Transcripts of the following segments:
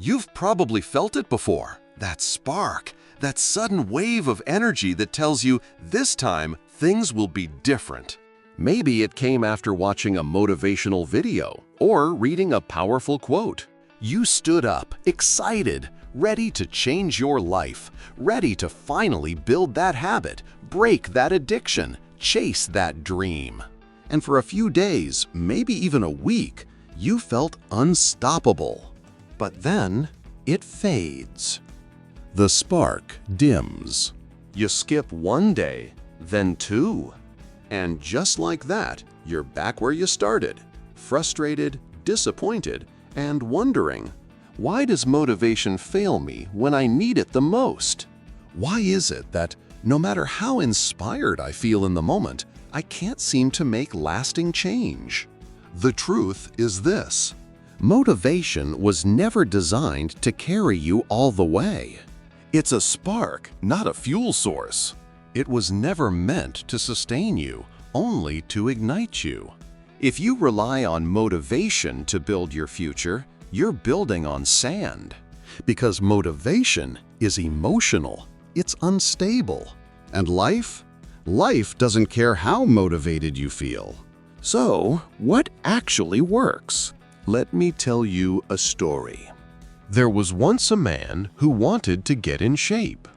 You've probably felt it before, that spark, that sudden wave of energy that tells you this time things will be different. Maybe it came after watching a motivational video or reading a powerful quote. You stood up, excited, ready to change your life, ready to finally build that habit, break that addiction, chase that dream. And for a few days, maybe even a week, you felt unstoppable. But then, it fades. The spark dims. You skip one day, then two. And just like that, you're back where you started, frustrated, disappointed, and wondering, why does motivation fail me when I need it the most? Why is it that no matter how inspired I feel in the moment, I can't seem to make lasting change? The truth is this: motivation was never designed to carry you all the way. It's a spark, not a fuel source. It was never meant to sustain you, only to ignite you. If you rely on motivation to build your future, you're building on sand. Because motivation is emotional, it's unstable. And life doesn't care how motivated you feel. So, what actually works? Let me tell you a story. There was once a man who wanted to get in shape.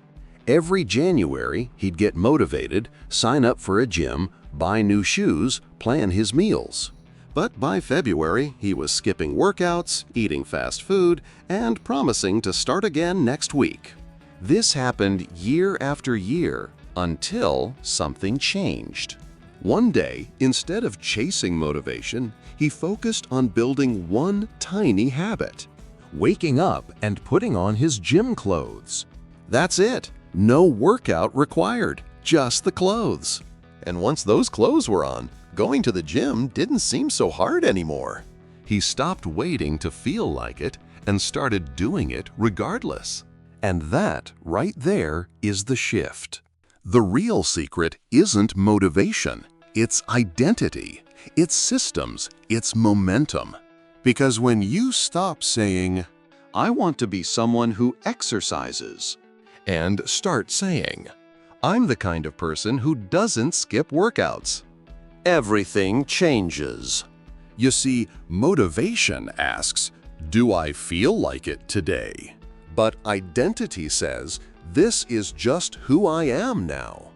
Every January, he'd get motivated, sign up for a gym, buy new shoes, plan his meals. But by February, he was skipping workouts, eating fast food, and promising to start again next week. This happened year after year until something changed. One day, instead of chasing motivation, he focused on building one tiny habit: waking up and putting on his gym clothes. That's it. No workout required, just the clothes. And once those clothes were on, going to the gym didn't seem so hard anymore. He stopped waiting to feel like it and started doing it regardless. And that, right there, is the shift. The real secret isn't motivation, it's identity, it's systems, it's momentum. Because when you stop saying, "I want to be someone who exercises," and start saying, "I'm the kind of person who doesn't skip workouts," everything changes. You see, motivation asks, "Do I feel like it today?" But identity says, "This is just who I am now."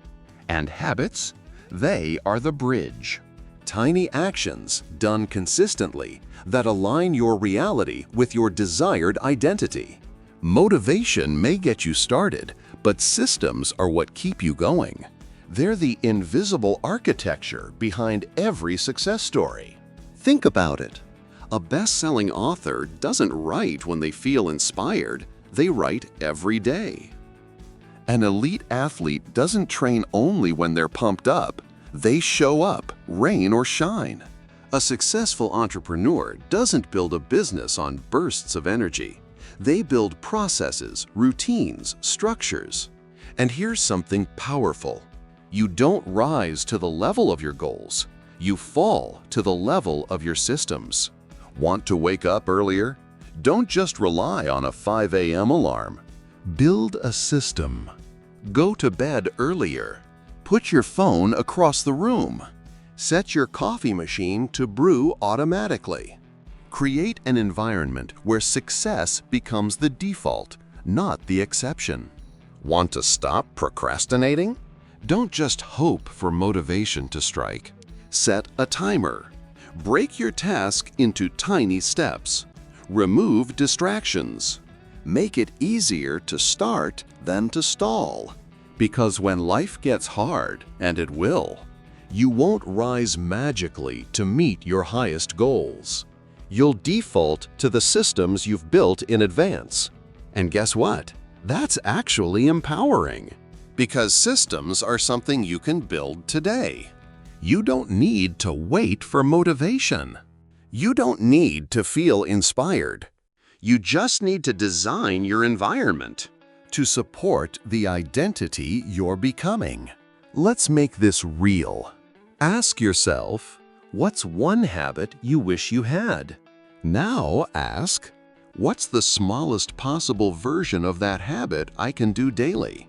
And habits? They are the bridge. Tiny actions done consistently that align your reality with your desired identity. Motivation may get you started, but systems are what keep you going. They're the invisible architecture behind every success story. Think about it. A best-selling author doesn't write when they feel inspired, they write every day. An elite athlete doesn't train only when they're pumped up, they show up, rain or shine. A successful entrepreneur doesn't build a business on bursts of energy. They build processes, routines, structures. And here's something powerful. You don't rise to the level of your goals. You fall to the level of your systems. Want to wake up earlier? Don't just rely on a 5 a.m. alarm. Build a system. Go to bed earlier. Put your phone across the room. Set your coffee machine to brew automatically. Create an environment where success becomes the default, not the exception. Want to stop procrastinating? Don't just hope for motivation to strike. Set a timer. Break your task into tiny steps. Remove distractions. Make it easier to start than to stall. Because when life gets hard, and it will, you won't rise magically to meet your highest goals. You'll default to the systems you've built in advance. And guess what? That's actually empowering. Because systems are something you can build today. You don't need to wait for motivation. You don't need to feel inspired. You just need to design your environment to support the identity you're becoming. Let's make this real. Ask yourself, what's one habit you wish you had? Now ask, What's the smallest possible version of that habit I can do daily?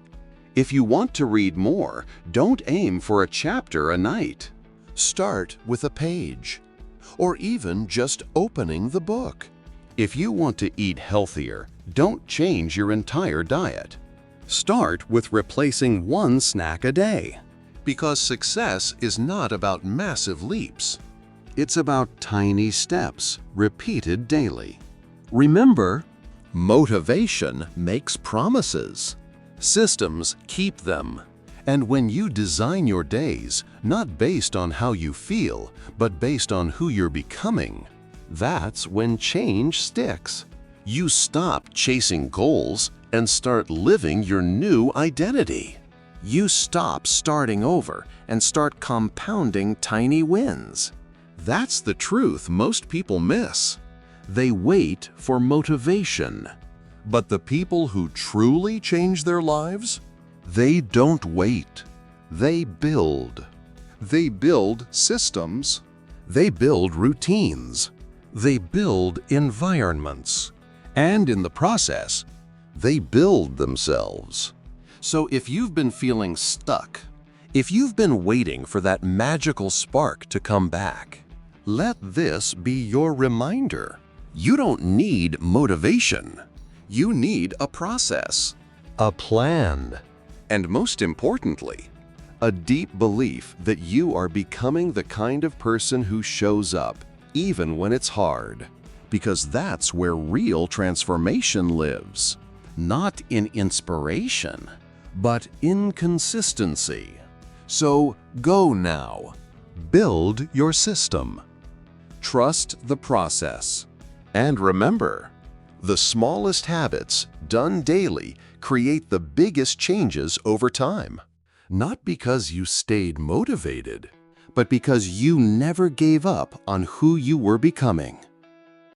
If you want to read more, don't aim for a chapter a night. Start with a page, or even just opening the book. If you want to eat healthier, don't change your entire diet. Start with replacing one snack a day. Because success is not about massive leaps. It's about tiny steps, repeated daily. Remember, motivation makes promises. Systems keep them. And when you design your days, not based on how you feel, but based on who you're becoming, that's when change sticks. You stop chasing goals and start living your new identity. You stop starting over and start compounding tiny wins. That's the truth most people miss. They wait for motivation. But the people who truly change their lives, they don't wait. They build. They build systems. They build routines. They build environments. And in the process, they build themselves. So if you've been feeling stuck, if you've been waiting for that magical spark to come back, let this be your reminder. You don't need motivation. You need a process, a plan, and most importantly, a deep belief that you are becoming the kind of person who shows up even when it's hard. Because that's where real transformation lives. Not in inspiration, but in consistency. So go now. Build your system. Trust the process. And remember, the smallest habits done daily create the biggest changes over time. Not because you stayed motivated, but because you never gave up on who you were becoming.